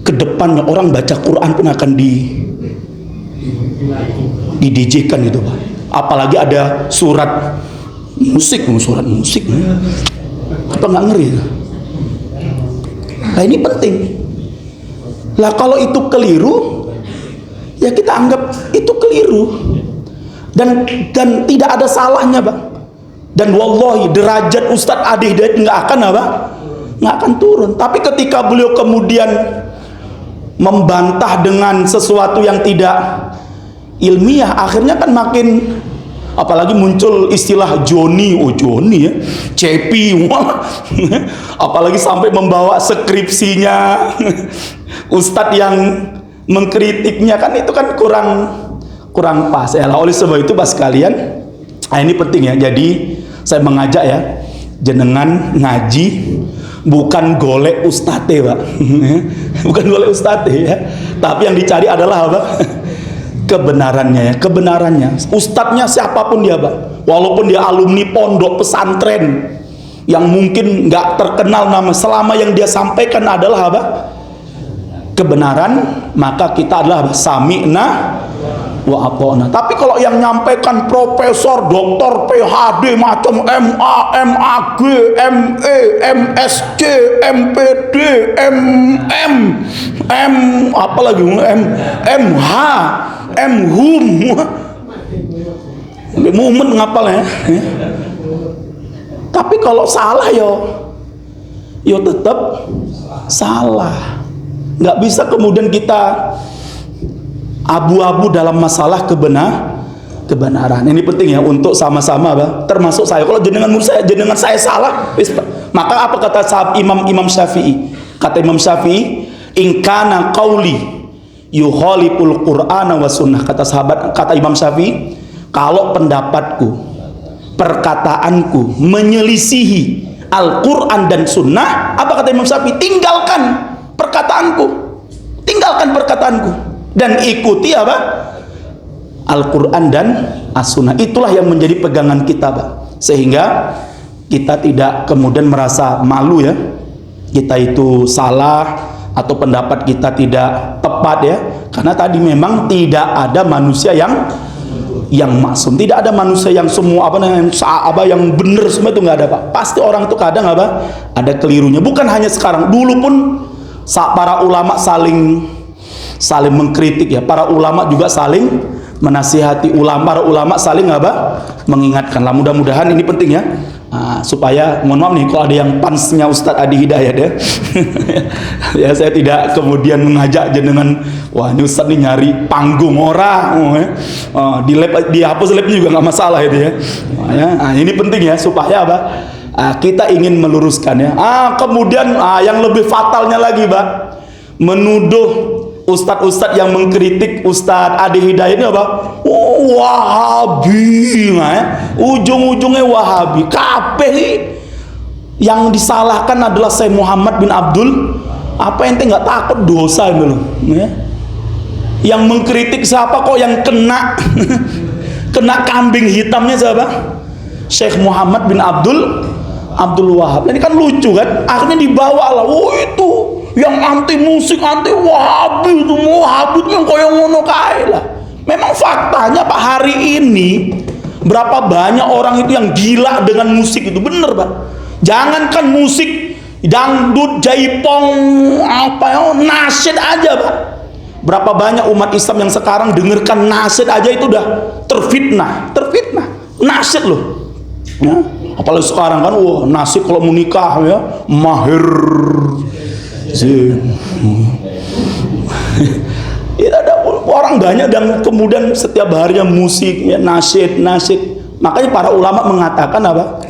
ke depannya orang baca Quran pun akan di DJ-kan itu, Pak. Apalagi ada surat musik. Apa nggak ngeri? Nah ini penting. Lah kalau itu keliru, ya kita anggap itu keliru. Dan tidak ada salahnya, Bang. Dan wallahi derajat Ustadz Adi Hidayat nggak akan apa? Nggak akan turun. Tapi ketika beliau kemudian membantah dengan sesuatu yang tidak ilmiah, akhirnya kan makin, apalagi muncul istilah Joni ya, Cepi, apalagi sampai membawa skripsinya Ustadz yang mengkritiknya, kan itu kan kurang pas ya. Oleh sebab itu Pak sekalian, ini penting ya. Jadi saya mengajak ya, jenengan ngaji bukan golek ustate, Pak. Bukan golek ustate ya, tapi yang dicari adalah apa? Kebenarannya ya, kebenarannya. Ustadznya siapapun dia, Pak, walaupun dia alumni pondok pesantren yang mungkin nggak terkenal nama, selama yang dia sampaikan adalah apa? Kebenaran, maka kita adalah sami'na wa ata'na. Tapi kalau yang nyampaikan profesor, doktor, PhD, macam MA, MAG, ME, MSc, MPD, apalagi MH, MHum, mumet ngapal ya. Tapi kalau salah yo tetap salah. Nggak bisa kemudian kita abu-abu dalam masalah kebenaran. Ini penting ya untuk sama-sama, termasuk saya. Kalau jenengan saya salah, maka apa kata Imam Syafi'i? Kata Imam Syafi'i, in kana qauli yukhaliful Qur'ana wa sunnah. Kata Imam Syafi'i, kalau pendapatku, perkataanku menyelisihi Al-Quran dan sunnah, apa kata Imam Syafi'i? Tinggalkan perkataanku dan ikuti apa? Al-Quran dan As-Sunnah. Itulah yang menjadi pegangan kita, Pak. Sehingga kita tidak kemudian merasa malu ya, kita itu salah atau pendapat kita tidak tepat ya. Karena tadi memang tidak ada manusia yang maksum, tidak ada manusia yang semua yang benar semua itu nggak ada, Pak. Pasti orang itu kadang ada kelirunya. Bukan hanya sekarang, dulu pun para ulama saling mengkritik ya. Para ulama juga saling menasihati, para ulama saling mengingatkan lah. Mudah-mudahan ini penting ya, supaya, mohon maaf nih kalau ada yang pansnya Ustadz Adi Hidayat ya. Ya saya tidak kemudian mengajak jenengan, wah ini Ustadz nih nyari panggung orang, dihapus labnya juga nggak masalah itu ya. Ini penting ya, supaya kita ingin meluruskan ya. Kemudian yang lebih fatalnya lagi, Pak, menuduh ustadz-ustadz yang mengkritik Ustadz Adi Hidayat ini apa? Wahabi, ujung-ujungnya Wahabi. Kabeh yang disalahkan adalah Syekh Muhammad bin Abdul. Apa ente nggak takut dosa itu loh? Ya? Yang mengkritik siapa kok yang kena kambing hitamnya siapa? Syekh Muhammad bin Abdul Wahab. Ini kan lucu kan? Akhirnya dibawa lah, itu yang anti musik, anti Wahabi itu, Wahabi yang koyo ngono kae lah. Memang faktanya Pak, hari ini berapa banyak orang itu yang gila dengan musik itu, bener Pak. Jangankan musik dangdut, jaipong, nasyid aja Pak. Berapa banyak umat Islam yang sekarang dengarkan nasyid aja itu udah terfitnah. Nasyid loh. Ya. Apalagi sekarang kan, nasyid kalau mau nikah ya, mahir. Itu ada orang banyak dan kemudian setiap harinya musik, ya, nasyid. Makanya para ulama mengatakan apa?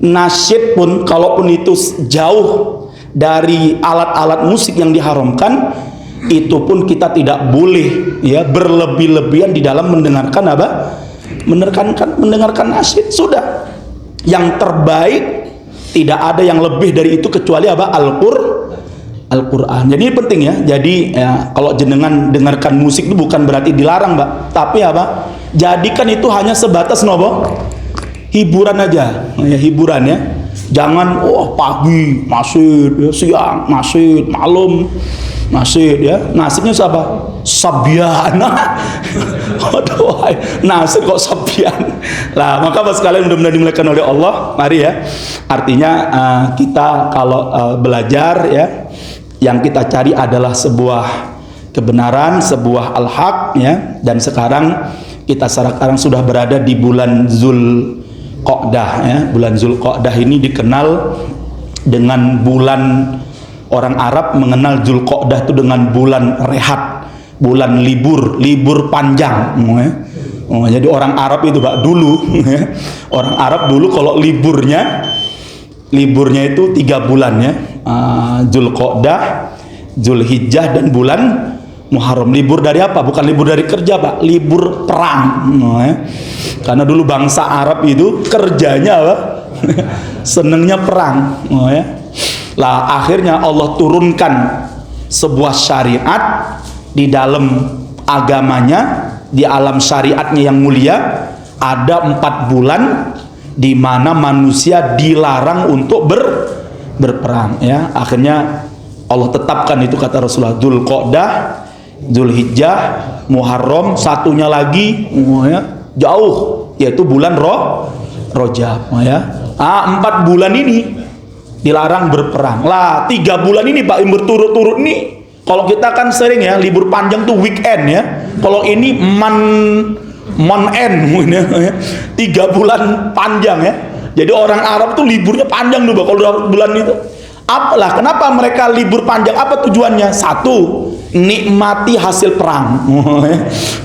Nasyid pun kalaupun itu jauh dari alat-alat musik yang diharamkan, itu pun kita tidak boleh ya berlebih-lebihan di dalam mendengarkan apa? Mendengarkan nasyid. Sudah. Yang terbaik, tidak ada yang lebih dari itu kecuali apa? Al-Quran. Jadi ini penting ya. Jadi ya, kalau jenengan dengarkan musik itu bukan berarti dilarang, Mbak. Tapi apa? Jadikan itu hanya sebatas nopo? Hiburan aja. Ya, hiburan ya. Jangan pagi nasyid, ya, siang nasyid, malam nasyid ya. Nasyidnya siapa? Sabiana. Aduh, nasyid kok sabian. Lah, maka Bapak sekalian mudah-mudahan dimuliakan oleh Allah. Mari ya. Artinya kita kalau belajar ya, yang kita cari adalah sebuah kebenaran, sebuah al-haq ya. Dan sekarang kita sekarang sudah berada di bulan Zulqa'dah ya. Bulan Zulqa'dah ini dikenal dengan bulan, orang Arab mengenal Zulqa'dah itu dengan bulan rehat, bulan libur panjang ya. Jadi orang Arab itu Pak dulu ya. Orang Arab dulu kalau liburnya itu 3 bulan ya. Zulqa'dah, Zulhijjah dan bulan Muharram. Libur dari apa? Bukan libur dari kerja Pak, libur perang ya. Karena dulu bangsa Arab itu kerjanya apa? Senengnya perang ya. Lah akhirnya Allah turunkan sebuah syariat di dalam agamanya, di alam syariatnya yang mulia. Ada 4 bulan di mana manusia dilarang untuk berperang ya. Akhirnya Allah tetapkan itu, kata Rasulullah, Zulqa'dah, Zulhijjah, Muharram, satunya lagi ya, jauh, yaitu bulan Rajab ya. 4 bulan ini dilarang berperang. Lah 3 bulan ini Pak yang berturut-turut nih. Kalau kita kan sering ya libur panjang tuh weekend ya. Kalau ini month end ya. 3 bulan panjang ya. Jadi orang Arab tuh liburnya panjang tuh Pak kalau bulan itu. Apalah kenapa mereka libur panjang? Apa tujuannya? Satu, nikmati hasil perang.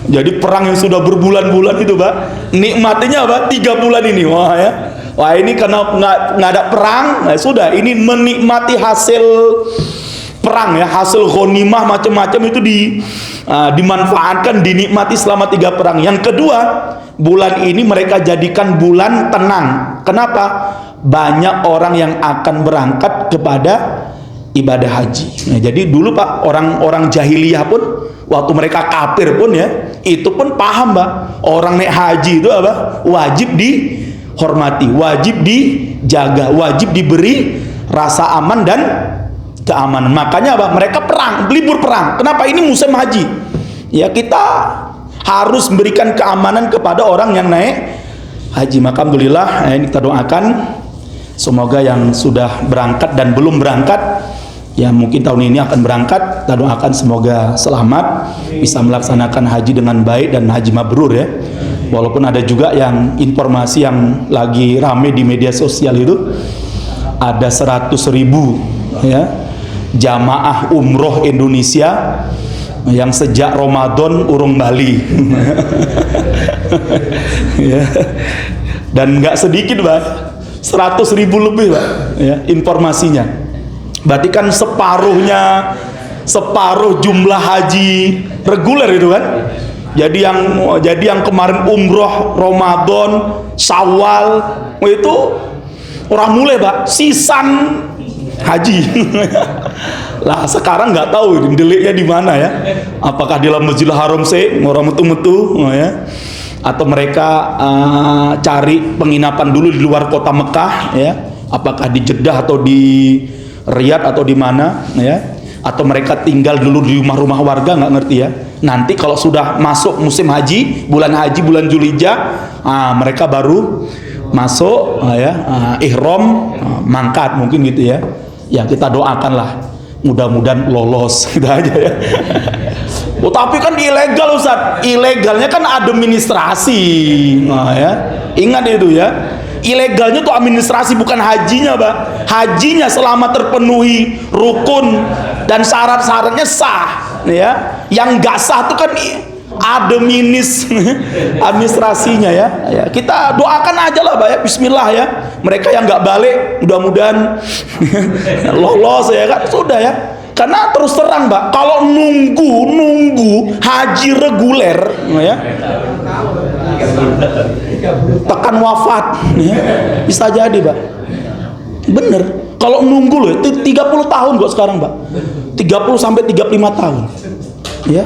Jadi perang yang sudah berbulan-bulan itu Pak, nikmatinya apa? 3 bulan ini. Wah ya. Wah ini karena nggak ada perang, nah sudah ini menikmati hasil perang ya, hasil ghanimah macam-macam itu dimanfaatkan, dinikmati selama 3 perang. Yang kedua, bulan ini mereka jadikan bulan tenang. Kenapa? Banyak orang yang akan berangkat kepada ibadah haji. Nah, jadi dulu Pak orang-orang jahiliyah pun waktu mereka kafir pun ya, itu pun paham Pak, orang naik haji itu apa? Wajib dihormati, wajib dijaga, wajib diberi rasa aman dan keamanan. Makanya apa? Mereka perang, libur perang. Kenapa? Ini musim haji. Ya kita harus memberikan keamanan kepada orang yang naik haji. Maka alhamdulillah ini kita doakan semoga yang sudah berangkat dan belum berangkat ya mungkin tahun ini akan berangkat, kita doakan semoga selamat, bisa melaksanakan haji dengan baik dan haji mabrur ya. Walaupun ada juga yang informasi yang lagi rame di media sosial itu ada 100.000 ya jamaah umroh Indonesia yang sejak Ramadan urung Bali. Ya. Dan nggak sedikit Pak, 100.000 lebih Pak ya, informasinya. Berarti kan separuh jumlah haji reguler itu kan. Jadi yang kemarin umroh Ramadan, Syawal itu orang mulai Pak sisan haji. Lah sekarang nggak tahu deliknya di mana ya. Apakah di dalam Masjidil Haram orang metu-metu ya, atau mereka cari penginapan dulu di luar kota Mekah ya. Apakah di Jeddah atau di Riyadh atau di mana ya, atau mereka tinggal dulu di rumah-rumah warga, nggak ngerti ya. Nanti kalau sudah masuk musim haji, bulan Zulhijjah, mereka baru masuk ihram, mangkat mungkin gitu ya. Ya kita doakanlah mudah-mudahan lolos gitu aja ya. Tapi kan ilegal Ustaz, ilegalnya kan administrasi ya. Ingat itu ya, ilegalnya tuh administrasi bukan hajinya Pak. Hajinya selama terpenuhi rukun dan syarat-syaratnya sah. ya. Yang nggak sah itu kan administrasinya ya. Kita doakan aja lah Pak ya, bismillah ya. Mereka yang nggak balik mudah-mudahan lolos ya kan, sudah ya. Karena terus terang Pak, kalau nunggu haji reguler ya, tekan wafat ya, bisa jadi Pak. Bener, kalau nunggu loh 30 tahun kok sekarang Pak, 30 sampai 35 tahun ya.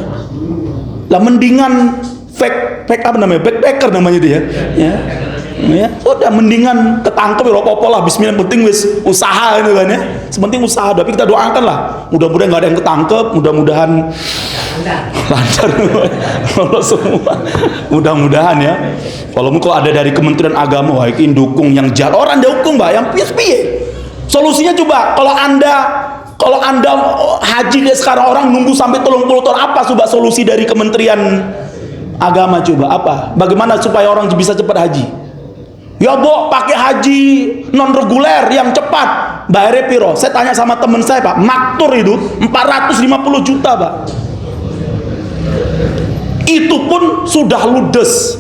Lah mendingan fake apa namanya, backpacker namanya itu ya, ya udah mendingan ketangkep ya apa-apa lah, bismillah, penting wis usaha itu kan ya, sepenting usaha. Tapi kita doakan lah, mudah-mudahan nggak ada yang ketangkep, mudah-mudahan lancar kalau semua, mudah-mudahan ya. Kalau ada dari Kementerian Agama, wah ini dukung yang jalan, orang dukung Mbak, yang piye solusinya. Coba kalau anda haji sekarang orang nunggu sampai 30 tahun, apa coba solusi dari Kementerian Agama? Coba apa, bagaimana supaya orang bisa cepat haji? Ya Bu, pakai haji non reguler yang cepat, bayarnya piro? Saya tanya sama temen saya Pak, maktur itu 450 juta Pak. Itu pun sudah ludes,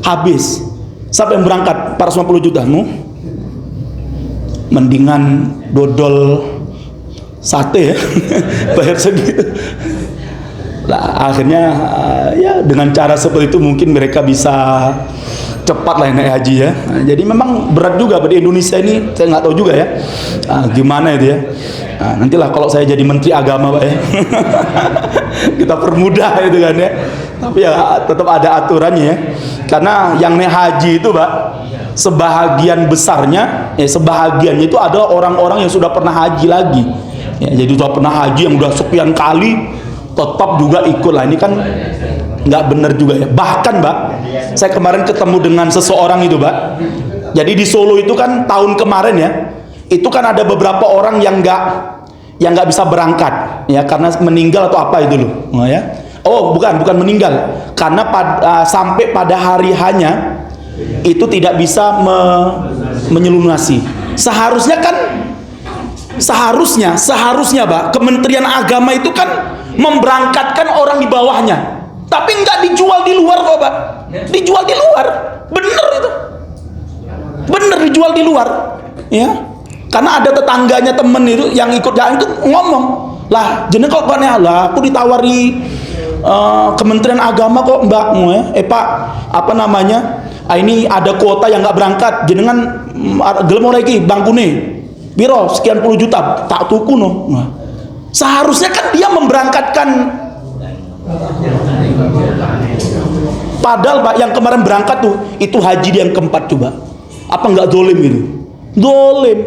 habis. Siapa yang berangkat 450 juta? Mendingan dodol sate ya, bayar segitu. Lah akhirnya ya dengan cara seperti itu mungkin mereka bisa cepat lah naik haji ya. Nah, jadi memang berat juga di Indonesia ini, saya nggak tahu juga ya gimana itu ya. Nah, nantilah kalau saya jadi Menteri Agama Pak ya, kita permudah itu kan ya. Tapi ya tetap ada aturannya ya. Karena yang naik haji itu Pak, sebahagian besarnya ya, sebahagiannya itu adalah orang-orang yang sudah pernah haji lagi ya. Jadi sudah pernah haji yang udah sekian kali tetap juga ikut lah. Ini kan nggak benar juga ya. Bahkan Mbak, saya kemarin ketemu dengan seseorang itu Mbak, jadi di Solo itu kan tahun kemarin ya, itu kan ada beberapa orang yang nggak bisa berangkat ya, karena meninggal atau apa itu loh ya. Oh bukan meninggal, karena sampai pada hari hanya itu tidak bisa menyelunasi. Seharusnya Pak, Kementerian Agama itu kan memberangkatkan orang di bawahnya, tapi nggak dijual di luar kok Pak, dijual di luar. Bener itu, bener dijual di luar ya. Karena ada tetangganya temen itu yang ikut jalan itu ngomong, lah jeneng kok aneh lah, aku ditawari Kementerian Agama kok Mbak, Pak apa namanya, ini ada kuota yang nggak berangkat, jenengan gelem ora iki bangkune biro sekian puluh juta tak tuku no. Nah, seharusnya kan dia memberangkatkan, padahal Pak yang kemarin berangkat tuh itu haji dia yang keempat. Coba apa nggak dolim itu? Dolim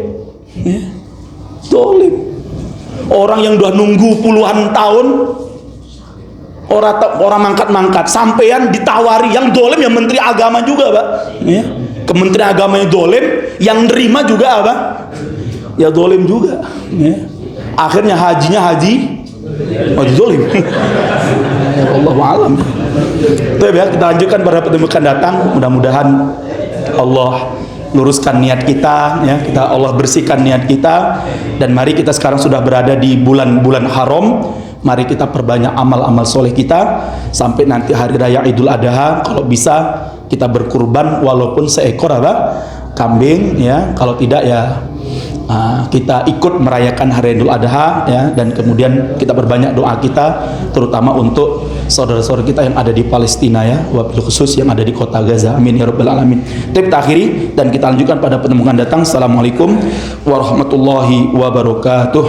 ya. Dolim. Orang yang udah nunggu puluhan tahun, orang mangkat-mangkat, sampean ditawari. Yang dolim yang Menteri Agama juga Pak ya. Kementerian Agamanya dolim, yang nerima juga apa? Ya dolim juga ya. Akhirnya hajinya haji dolim. Ya Allah alam. Baik ya, kita lanjutkan pada pertemuan datang. Mudah-mudahan Allah luruskan niat kita ya, Allah bersihkan niat kita. Dan mari kita sekarang sudah berada di bulan-bulan haram, mari kita perbanyak amal-amal soleh kita sampai nanti hari raya Idul Adha. Kalau bisa kita berkurban walaupun seekor kambing ya, kalau tidak ya kita ikut merayakan hari Idul Adha ya. Dan kemudian kita berbanyak doa kita, terutama untuk saudara-saudara kita yang ada di Palestina ya, wabil khusus yang ada di kota Gaza. Amin ya rabbal alamin. Kita akhiri dan kita lanjutkan pada pertemuan datang. Assalamualaikum warahmatullahi wabarakatuh.